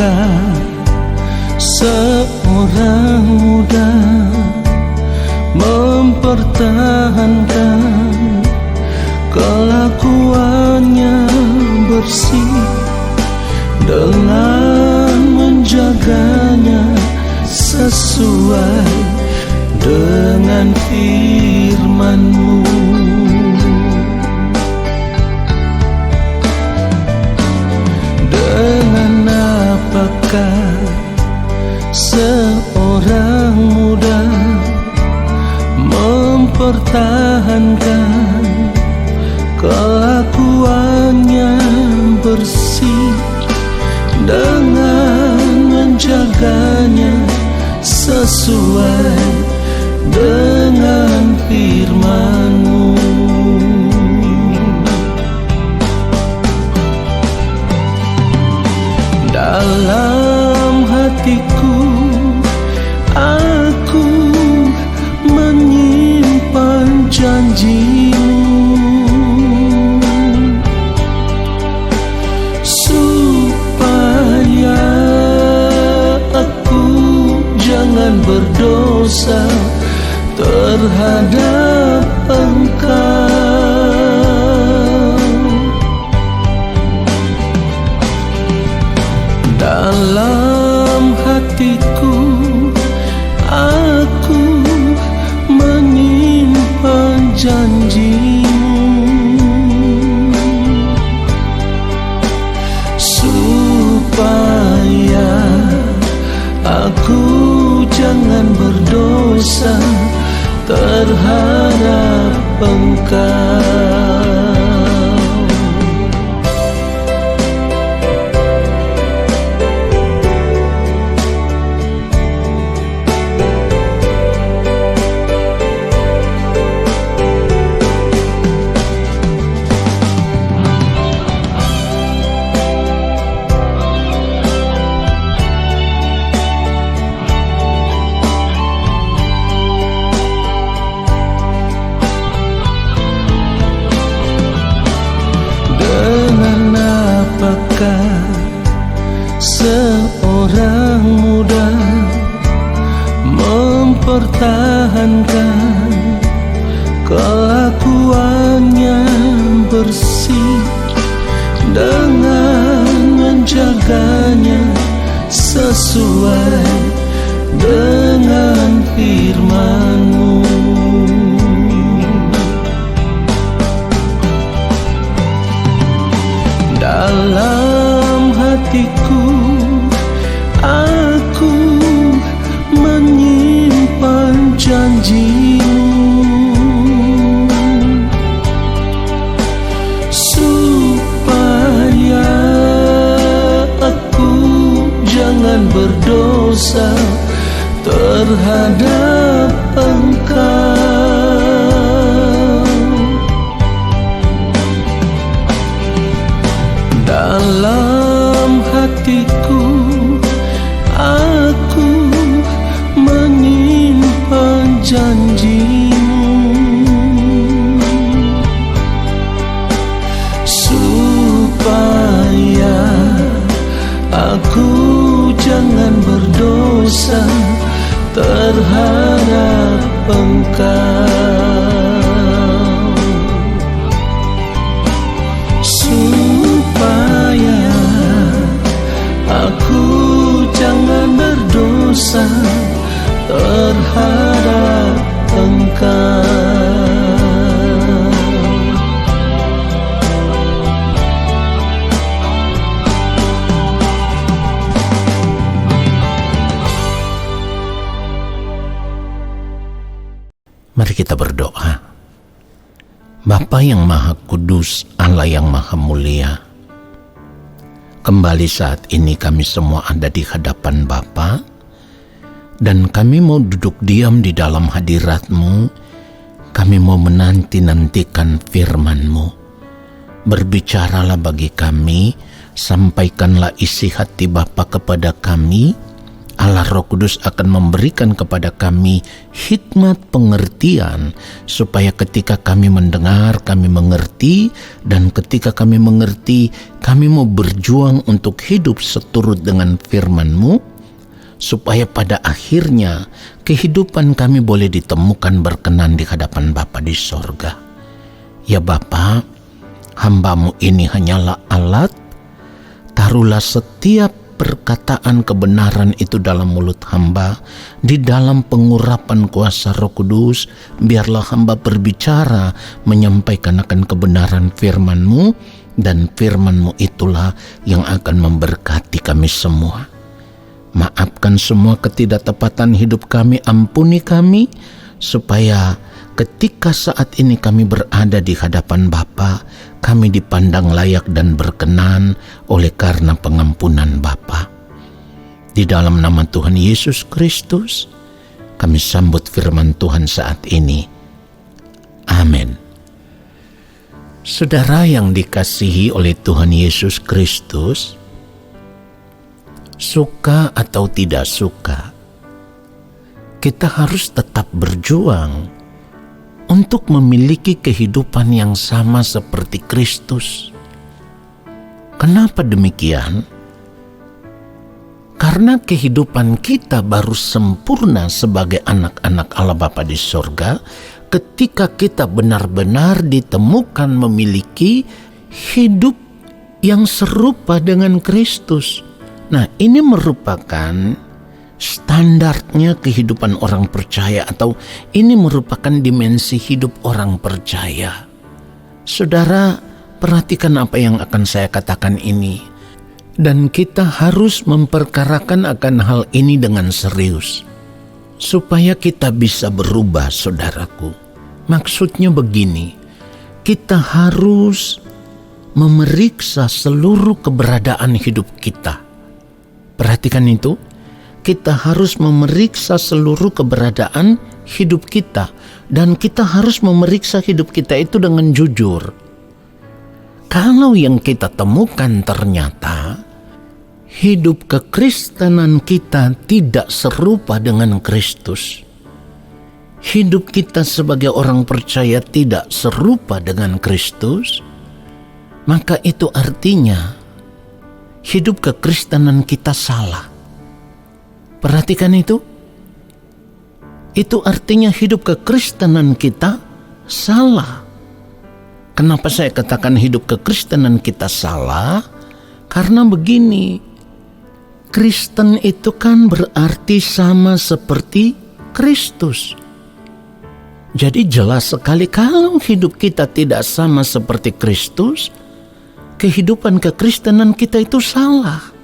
apakah seorang muda mempertahankan kelakuannya bersih dengan menjaganya sesuai dengan firman-Mu? Dengan apakah seorang muda mempertahankan kelakuannya bersih dengan menjaganya sesuai dengan firman-Mu? Dalam hatiku aku menyimpan janji-Mu, supaya aku jangan berdosa terhadap Engkau. Dalam hatiku aku menyimpan janji-Mu, supaya aku jangan berdosa terhadap Engkau. Apakah seorang muda mempertahankan kelakuannya bersih dengan menjaganya sesuai dengan firman-Mu? Dalam hatiku aku menyimpan janji-Mu, supaya aku jangan berdosa terhadap Engkau. Dalam hatiku aku menyimpan janji-Mu, supaya aku jangan berdosa terhadap Engkau. Supaya aku jangan berdosa terhadap Engkau. Mari kita berdoa. Bapa yang Maha Kudus, Allah yang Maha Mulia, kembali saat ini kami semua ada di hadapan Bapa, dan kami mau duduk diam di dalam hadirat-Mu. Kami mau menanti-nantikan firman-Mu. Berbicaralah bagi kami, sampaikanlah isi hati Bapa kepada kami, Allah Roh Kudus akan memberikan kepada kami hikmat pengertian, supaya ketika kami mendengar, kami mengerti, dan ketika kami mengerti, kami mau berjuang untuk hidup seturut dengan firman-Mu, supaya pada akhirnya kehidupan kami boleh ditemukan berkenan di hadapan Bapa di sorga. Ya Bapa, hamba-Mu ini hanyalah alat. Taruhlah setiap perkataan kebenaran itu dalam mulut hamba, di dalam pengurapan kuasa Roh Kudus. Biarlah hamba berbicara, menyampaikan akan kebenaran firman-Mu, dan firman-Mu itulah yang akan memberkati kami semua. Maafkan semua ketidaktepatan hidup kami, ampuni kami, supaya ketika saat ini kami berada di hadapan Bapa, kami dipandang layak dan berkenan oleh karena pengampunan Bapa. Di dalam nama Tuhan Yesus Kristus, kami sambut firman Tuhan saat ini. Amin. Saudara yang dikasihi oleh Tuhan Yesus Kristus, suka atau tidak suka, kita harus tetap berjuang untuk memiliki kehidupan yang sama seperti Kristus. Kenapa demikian? Karena kehidupan kita baru sempurna sebagai anak-anak Allah Bapa di sorga ketika kita benar-benar ditemukan memiliki hidup yang serupa dengan Kristus. Nah, ini merupakan standarnya kehidupan orang percaya, atau ini merupakan dimensi hidup orang percaya. Saudara, perhatikan apa yang akan saya katakan ini, dan kita harus memperkarakan akan hal ini dengan serius supaya kita bisa berubah, saudaraku. Maksudnya begini, kita harus memeriksa seluruh keberadaan hidup kita. Perhatikan itu. Kita harus memeriksa seluruh keberadaan hidup kita, dan kita harus memeriksa hidup kita itu dengan jujur. Kalau yang kita temukan ternyata hidup kekristenan kita tidak serupa dengan Kristus, hidup kita sebagai orang percaya tidak serupa dengan Kristus, maka itu artinya hidup kekristenan kita salah. Perhatikan itu. Itu artinya hidup kekristenan kita salah. Kenapa saya katakan hidup kekristenan kita salah? Karena begini, Kristen itu kan berarti sama seperti Kristus. Jadi jelas sekali kalau hidup kita tidak sama seperti Kristus, kehidupan kekristenan kita itu salah.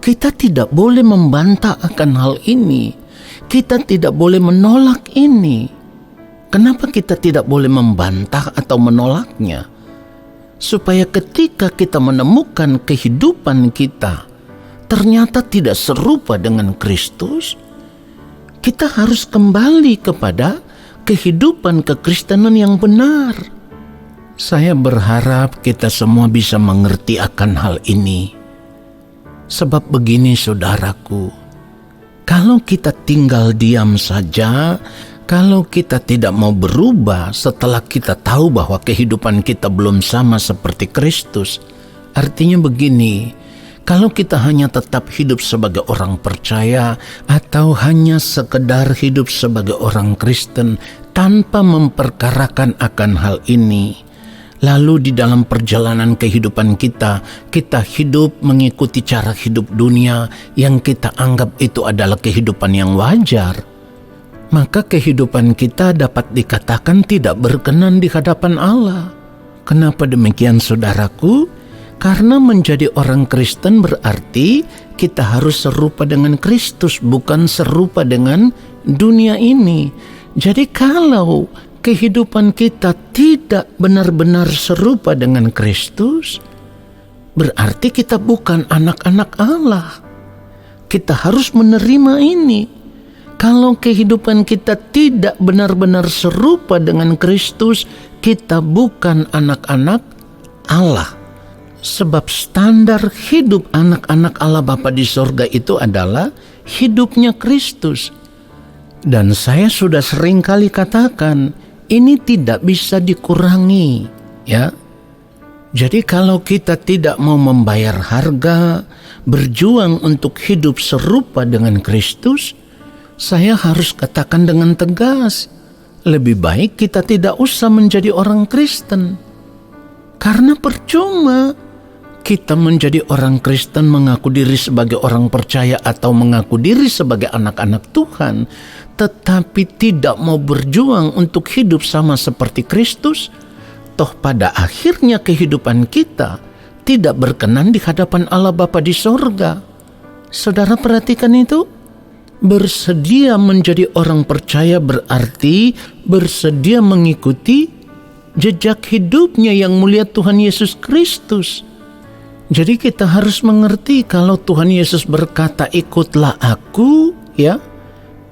Kita tidak boleh membantah akan hal ini. Kita tidak boleh menolak ini. Kenapa kita tidak boleh membantah atau menolaknya? Supaya ketika kita menemukan kehidupan kita ternyata tidak serupa dengan Kristus, kita harus kembali kepada kehidupan kekristenan yang benar. Saya berharap kita semua bisa mengerti akan hal ini. Sebab begini saudaraku, kalau kita tinggal diam saja, kalau kita tidak mau berubah setelah kita tahu bahwa kehidupan kita belum sama seperti Kristus, artinya begini, kalau kita hanya tetap hidup sebagai orang percaya atau hanya sekedar hidup sebagai orang Kristen tanpa memperkarakan akan hal ini, lalu di dalam perjalanan kehidupan kita hidup mengikuti cara hidup dunia yang kita anggap itu adalah kehidupan yang wajar, maka kehidupan kita dapat dikatakan tidak berkenan di hadapan Allah. Kenapa demikian saudaraku? Karena menjadi orang Kristen berarti kita harus serupa dengan Kristus, bukan serupa dengan dunia ini. Jadi kalau kehidupan kita tidak benar-benar serupa dengan Kristus, berarti kita bukan anak-anak Allah. Kita harus menerima ini. Kalau kehidupan kita tidak benar-benar serupa dengan Kristus, kita bukan anak-anak Allah. Sebab standar hidup anak-anak Allah Bapa di sorga itu adalah hidupnya Kristus. Dan saya sudah sering kali katakan, ini tidak bisa dikurangi, ya. Jadi kalau kita tidak mau membayar harga, berjuang untuk hidup serupa dengan Kristus, saya harus katakan dengan tegas, lebih baik kita tidak usah menjadi orang Kristen. Karena percuma kita menjadi orang Kristen, mengaku diri sebagai orang percaya atau mengaku diri sebagai anak-anak Tuhan, tetapi tidak mau berjuang untuk hidup sama seperti Kristus, toh pada akhirnya kehidupan kita tidak berkenan di hadapan Allah Bapa di sorga. Saudara perhatikan itu. Bersedia menjadi orang percaya berarti bersedia mengikuti jejak hidupnya yang mulia Tuhan Yesus Kristus. Jadi kita harus mengerti kalau Tuhan Yesus berkata ikutlah aku, ya,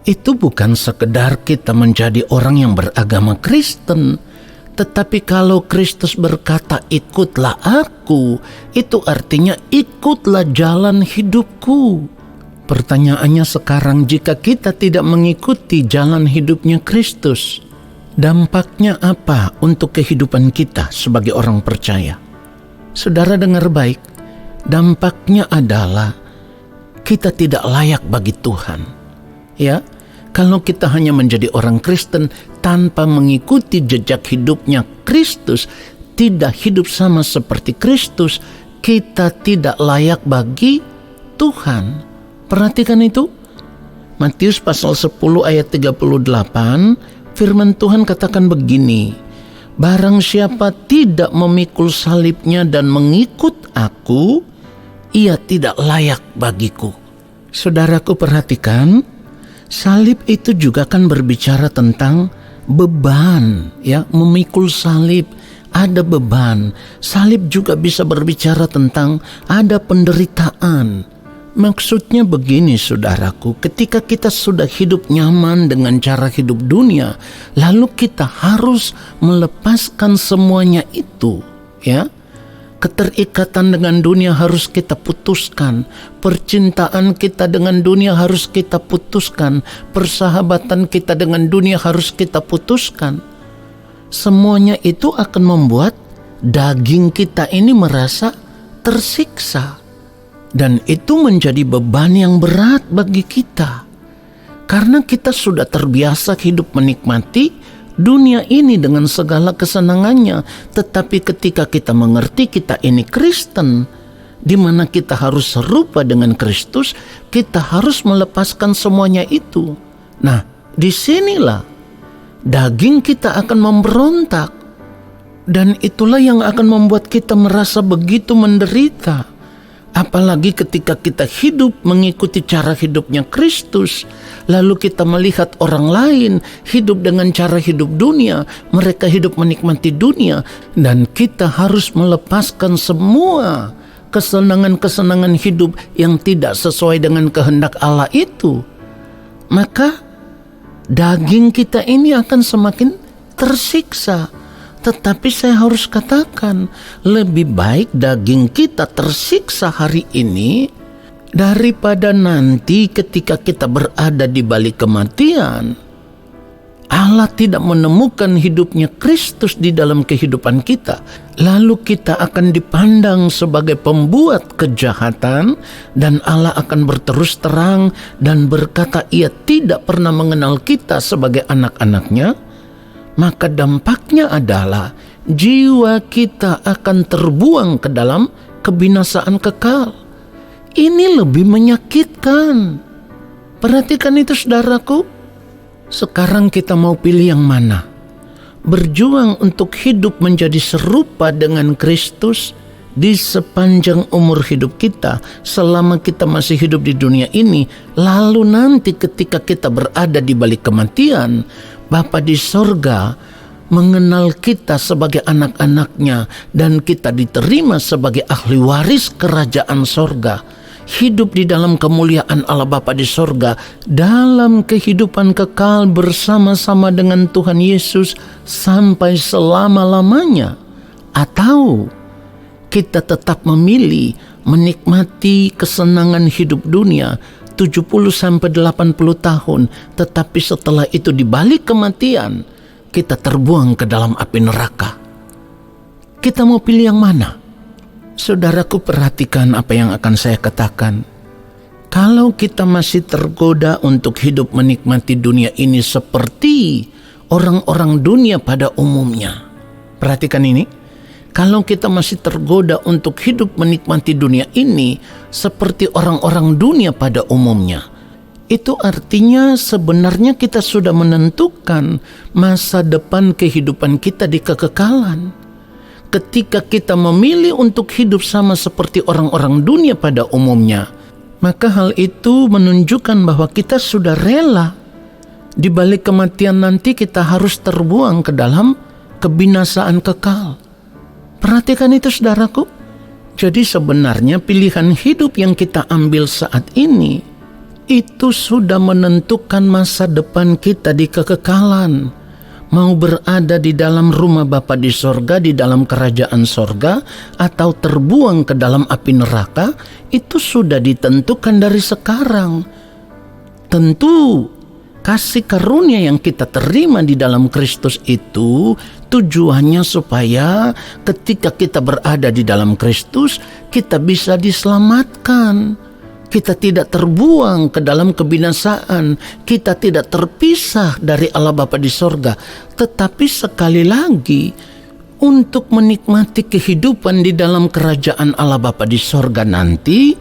itu bukan sekedar kita menjadi orang yang beragama Kristen, tetapi kalau Kristus berkata ikutlah aku, itu artinya ikutlah jalan hidupku. Pertanyaannya sekarang, jika kita tidak mengikuti jalan hidupnya Kristus, dampaknya apa untuk kehidupan kita sebagai orang percaya? Saudara dengar baik, dampaknya adalah kita tidak layak bagi Tuhan. Ya, kalau kita hanya menjadi orang Kristen tanpa mengikuti jejak hidupnya Kristus, tidak hidup sama seperti Kristus, kita tidak layak bagi Tuhan. Perhatikan itu. Matius pasal 10 ayat 38, firman Tuhan katakan begini, barang siapa tidak memikul salibnya dan mengikut aku, ia tidak layak bagiku. Saudaraku perhatikan, salib itu juga kan berbicara tentang beban, ya, memikul salib, ada beban. Salib juga bisa berbicara tentang ada penderitaan. Maksudnya begini saudaraku, ketika kita sudah hidup nyaman dengan cara hidup dunia, lalu kita harus melepaskan semuanya itu, ya. Keterikatan dengan dunia harus kita putuskan, percintaan kita dengan dunia harus kita putuskan, persahabatan kita dengan dunia harus kita putuskan. Semuanya itu akan membuat daging kita ini merasa tersiksa. Dan itu menjadi beban yang berat bagi kita. Karena kita sudah terbiasa hidup menikmati dunia ini dengan segala kesenangannya. Tetapi ketika kita mengerti kita ini Kristen, di mana kita harus serupa dengan Kristus, kita harus melepaskan semuanya itu. Nah, disinilah daging kita akan memberontak. Dan itulah yang akan membuat kita merasa begitu menderita. Apalagi ketika kita hidup mengikuti cara hidupnya Kristus, lalu kita melihat orang lain hidup dengan cara hidup dunia, mereka hidup menikmati dunia, dan kita harus melepaskan semua kesenangan-kesenangan hidup yang tidak sesuai dengan kehendak Allah itu. Maka daging kita ini akan semakin tersiksa. Tetapi saya harus katakan, lebih baik daging kita tersiksa hari ini daripada nanti ketika kita berada di balik kematian. Allah tidak menemukan hidupnya Kristus di dalam kehidupan kita. Lalu kita akan dipandang sebagai pembuat kejahatan dan Allah akan berterus terang dan berkata ia tidak pernah mengenal kita sebagai anak-anaknya. Maka dampaknya adalah jiwa kita akan terbuang ke dalam kebinasaan kekal. Ini lebih menyakitkan. Perhatikan itu saudaraku. Sekarang kita mau pilih yang mana? Berjuang untuk hidup menjadi serupa dengan Kristus di sepanjang umur hidup kita, selama kita masih hidup di dunia ini. Lalu nanti ketika kita berada di balik kematian, Bapa di sorga mengenal kita sebagai anak-anaknya dan kita diterima sebagai ahli waris kerajaan sorga. Hidup di dalam kemuliaan Allah Bapa di sorga dalam kehidupan kekal bersama-sama dengan Tuhan Yesus sampai selama-lamanya. Atau kita tetap memilih menikmati kesenangan hidup dunia 70-80 tahun, tetapi setelah itu di balik kematian kita terbuang ke dalam api neraka. Kita mau pilih yang mana? Saudaraku, perhatikan apa yang akan saya katakan. Kalau kita masih tergoda untuk hidup menikmati dunia ini seperti orang-orang dunia pada umumnya. Perhatikan ini. Kalau kita masih tergoda untuk hidup menikmati dunia ini seperti orang-orang dunia pada umumnya, itu artinya sebenarnya kita sudah menentukan masa depan kehidupan kita di kekekalan. Ketika kita memilih untuk hidup sama seperti orang-orang dunia pada umumnya, maka hal itu menunjukkan bahwa kita sudah rela di balik kematian nanti kita harus terbuang ke dalam kebinasaan kekal. Perhatikan itu, saudaraku. Jadi sebenarnya pilihan hidup yang kita ambil saat ini itu sudah menentukan masa depan kita di kekekalan. Mau berada di dalam rumah Bapa di sorga, di dalam kerajaan sorga, atau terbuang ke dalam api neraka, itu sudah ditentukan dari sekarang. Tentu kasih karunia yang kita terima di dalam Kristus itu tujuannya supaya ketika kita berada di dalam Kristus, kita bisa diselamatkan. Kita tidak terbuang ke dalam kebinasaan. Kita tidak terpisah dari Allah Bapa di sorga. Tetapi sekali lagi, untuk menikmati kehidupan di dalam kerajaan Allah Bapa di sorga nanti,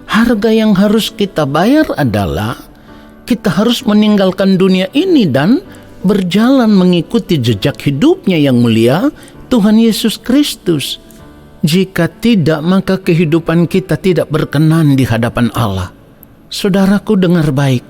harga yang harus kita bayar adalah kita harus meninggalkan dunia ini dan berjalan mengikuti jejak hidupnya yang mulia, Tuhan Yesus Kristus. Jika tidak, maka kehidupan kita tidak berkenan di hadapan Allah. Saudaraku, dengar baik.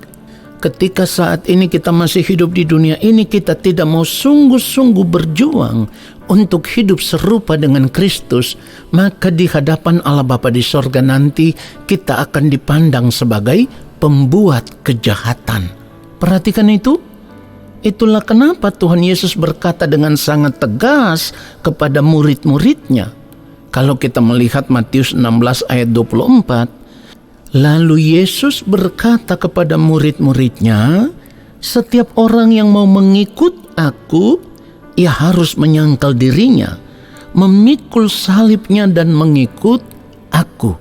Ketika saat ini kita masih hidup di dunia ini, kita tidak mau sungguh-sungguh berjuang untuk hidup serupa dengan Kristus, maka di hadapan Allah Bapa di sorga nanti kita akan dipandang sebagai pembuat kejahatan. Perhatikan itu. Itulah kenapa Tuhan Yesus berkata dengan sangat tegas kepada murid-muridnya. Kalau kita melihat Matius 16 ayat 24, lalu Yesus berkata kepada murid-muridnya, setiap orang yang mau mengikut aku, ia harus menyangkal dirinya, memikul salibnya dan mengikut aku.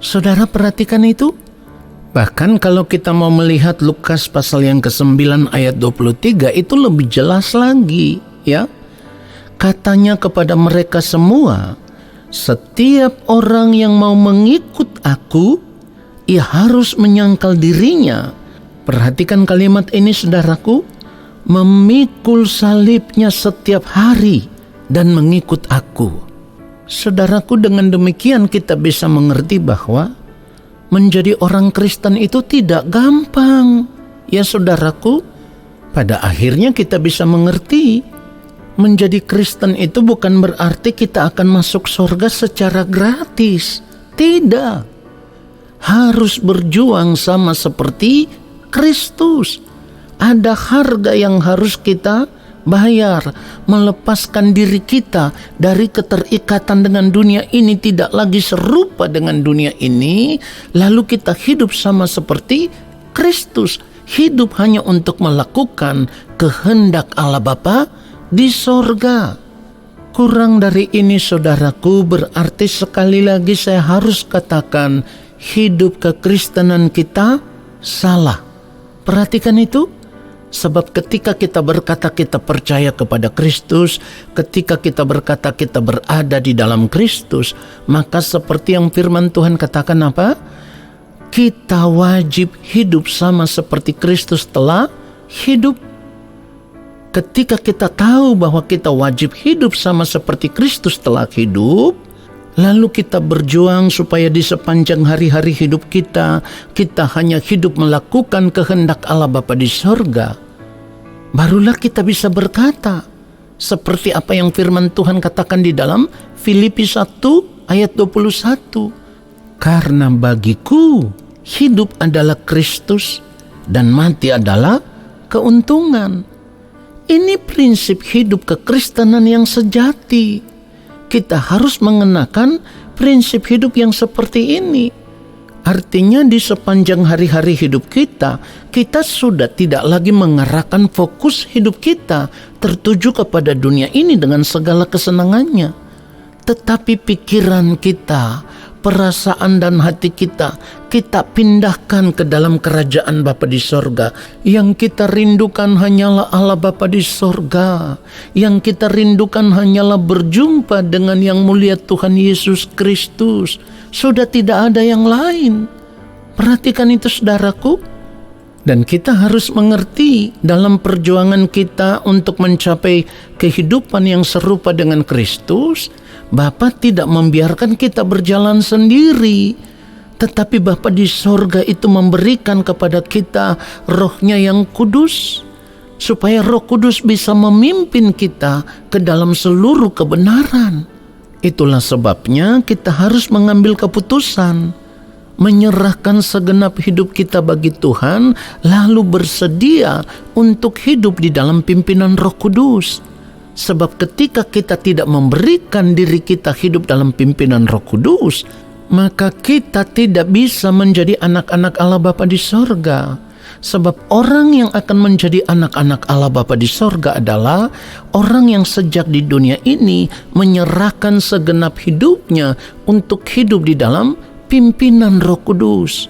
Saudara, perhatikan itu. Bahkan kalau kita mau melihat Lukas pasal yang ke-9 ayat 23, itu lebih jelas lagi, ya. Katanya kepada mereka semua, setiap orang yang mau mengikut aku, ia harus menyangkal dirinya. Perhatikan kalimat ini, saudaraku, memikul salibnya setiap hari dan mengikut aku. Saudaraku, dengan demikian kita bisa mengerti bahwa menjadi orang Kristen itu tidak gampang. Ya saudaraku, pada akhirnya kita bisa mengerti, menjadi Kristen itu bukan berarti kita akan masuk surga secara gratis. Tidak. Harus berjuang sama seperti Kristus. Ada harga yang harus kita bayar, melepaskan diri kita dari keterikatan dengan dunia ini, tidak lagi serupa dengan dunia ini, lalu kita hidup sama seperti Kristus, hidup hanya untuk melakukan kehendak Allah Bapa di sorga. Kurang dari ini, saudaraku, berarti sekali lagi saya harus katakan hidup kekristenan kita salah. Perhatikan itu. Sebab ketika kita berkata kita percaya kepada Kristus, ketika kita berkata kita berada di dalam Kristus, maka seperti yang firman Tuhan katakan apa? Kita wajib hidup sama seperti Kristus telah hidup. Ketika kita tahu bahwa kita wajib hidup sama seperti Kristus telah hidup, lalu kita berjuang supaya di sepanjang hari-hari hidup kita hanya hidup melakukan kehendak Allah Bapa di sorga. Barulah kita bisa berkata, seperti apa yang firman Tuhan katakan di dalam Filipi 1 ayat 21. Karena bagiku hidup adalah Kristus dan mati adalah keuntungan. Ini prinsip hidup kekristenan yang sejati. Kita harus mengenakan prinsip hidup yang seperti ini. Artinya di sepanjang hari-hari hidup kita, kita sudah tidak lagi mengarahkan fokus hidup kita tertuju kepada dunia ini dengan segala kesenangannya. Tetapi pikiran kita, perasaan dan hati kita pindahkan ke dalam kerajaan Bapa di sorga. Yang kita rindukan hanyalah Allah Bapa di sorga. Yang kita rindukan hanyalah berjumpa dengan yang mulia Tuhan Yesus Kristus. Sudah tidak ada yang lain. Perhatikan itu saudaraku. Dan kita harus mengerti dalam perjuangan kita untuk mencapai kehidupan yang serupa dengan Kristus, Bapa tidak membiarkan kita berjalan sendiri, tetapi Bapa di sorga itu memberikan kepada kita Roh-Nya yang kudus, supaya Roh Kudus bisa memimpin kita ke dalam seluruh kebenaran. Itulah sebabnya kita harus mengambil keputusan, menyerahkan segenap hidup kita bagi Tuhan, lalu bersedia untuk hidup di dalam pimpinan Roh Kudus. Sebab ketika kita tidak memberikan diri kita hidup dalam pimpinan Roh Kudus, maka kita tidak bisa menjadi anak-anak Allah Bapa di sorga. Sebab orang yang akan menjadi anak-anak Allah Bapa di sorga adalah orang yang sejak di dunia ini menyerahkan segenap hidupnya untuk hidup di dalam pimpinan Roh Kudus.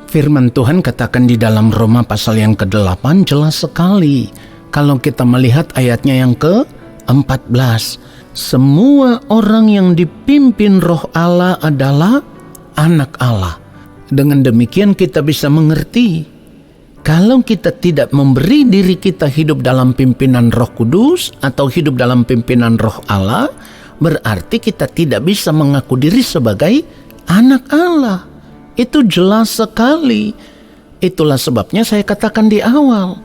Firman Tuhan katakan di dalam Roma pasal yang ke-8 jelas sekali. Kalau kita melihat ayatnya yang ke-14, semua orang yang dipimpin Roh Allah adalah anak Allah. Dengan demikian kita bisa mengerti, kalau kita tidak memberi diri kita hidup dalam pimpinan Roh Kudus atau hidup dalam pimpinan Roh Allah, berarti kita tidak bisa mengaku diri sebagai anak Allah. Itu jelas sekali. Itulah sebabnya saya katakan di awal,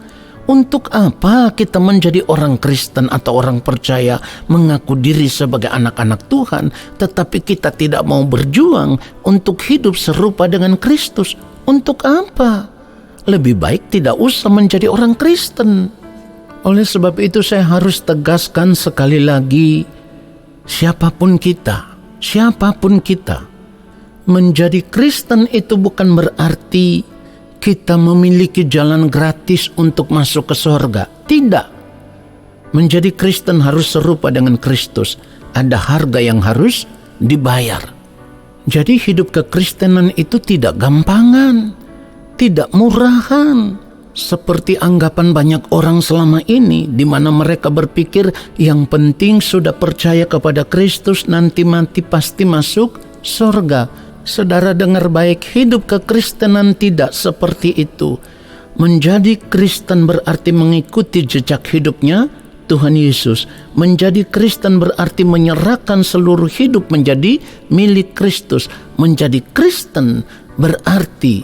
untuk apa kita menjadi orang Kristen atau orang percaya mengaku diri sebagai anak-anak Tuhan, tetapi kita tidak mau berjuang untuk hidup serupa dengan Kristus? Untuk apa? Lebih baik tidak usah menjadi orang Kristen. Oleh sebab itu saya harus tegaskan sekali lagi, siapapun kita, menjadi Kristen itu bukan berarti kita memiliki jalan gratis untuk masuk ke surga. Tidak. Menjadi Kristen harus serupa dengan Kristus. Ada harga yang harus dibayar. Jadi hidup kekristenan itu tidak gampangan, tidak murahan, seperti anggapan banyak orang selama ini, di mana mereka berpikir yang penting sudah percaya kepada Kristus, nanti mati pasti masuk surga. Saudara dengar baik, hidup kekristenan tidak seperti itu. Menjadi Kristen berarti mengikuti jejak hidupnya Tuhan Yesus. Menjadi Kristen berarti menyerahkan seluruh hidup menjadi milik Kristus. Menjadi Kristen berarti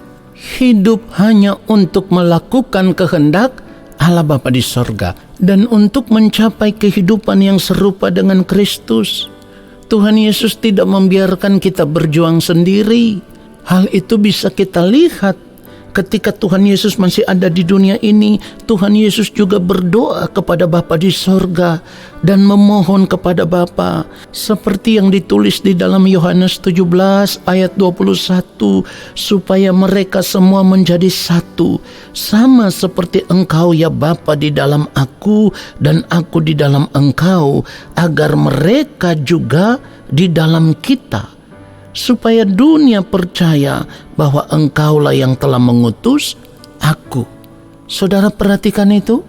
hidup hanya untuk melakukan kehendak Allah Bapa di sorga dan untuk mencapai kehidupan yang serupa dengan Kristus. Tuhan Yesus tidak membiarkan kita berjuang sendiri. Hal itu bisa kita lihat ketika Tuhan Yesus masih ada di dunia ini. Tuhan Yesus juga berdoa kepada Bapa di sorga dan memohon kepada Bapa, seperti yang ditulis di dalam Yohanes 17 ayat 21, supaya mereka semua menjadi satu, sama seperti Engkau ya Bapa di dalam Aku dan Aku di dalam Engkau, agar mereka juga di dalam kita, supaya dunia percaya bahwa Engkaulah yang telah mengutus Aku. Saudara perhatikan itu.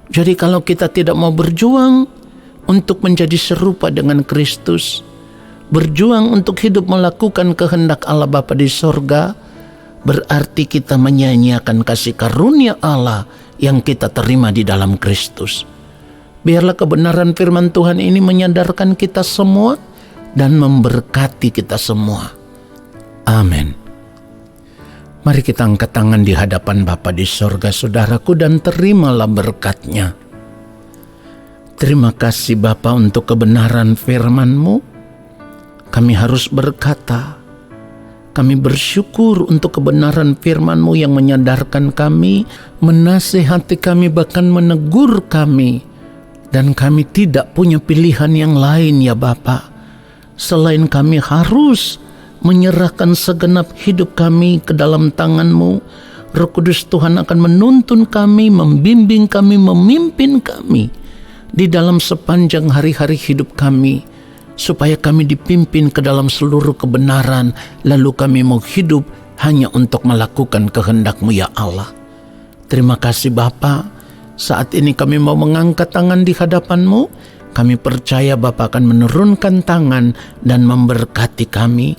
Jadi kalau kita tidak mau berjuang untuk menjadi serupa dengan Kristus, berjuang untuk hidup melakukan kehendak Allah Bapa di sorga, berarti kita menyia-nyiakan kasih karunia Allah yang kita terima di dalam Kristus. Biarlah kebenaran firman Tuhan ini menyadarkan kita semua dan memberkati kita semua. Amin. Mari kita angkat tangan di hadapan Bapa di sorga, saudaraku, dan terimalah berkat-Nya. Terima kasih Bapa untuk kebenaran firman-Mu. Kami harus berkata, kami bersyukur untuk kebenaran firman-Mu yang menyadarkan kami, menasihati kami, bahkan menegur kami. Dan kami tidak punya pilihan yang lain ya Bapa, selain kami harus menyerahkan segenap hidup kami ke dalam tangan-Mu. Roh Kudus Tuhan akan menuntun kami, membimbing kami, memimpin kami di dalam sepanjang hari-hari hidup kami, supaya kami dipimpin ke dalam seluruh kebenaran, lalu kami mau hidup hanya untuk melakukan kehendak-Mu ya Allah. Terima kasih Bapa. Saat ini kami mau mengangkat tangan di hadapan-Mu. Kami percaya Bapa akan menurunkan tangan dan memberkati kami.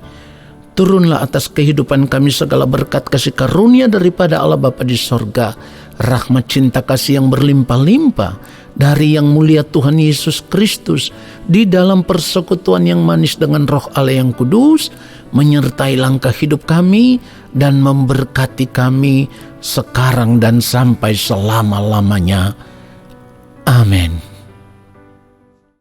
Turunlah atas kehidupan kami segala berkat kasih karunia daripada Allah Bapa di sorga, rahmat cinta kasih yang berlimpah-limpah dari Yang Mulia Tuhan Yesus Kristus di dalam persekutuan yang manis dengan Roh Allah yang kudus, menyertai langkah hidup kami dan memberkati kami sekarang dan sampai selama-lamanya. Amin.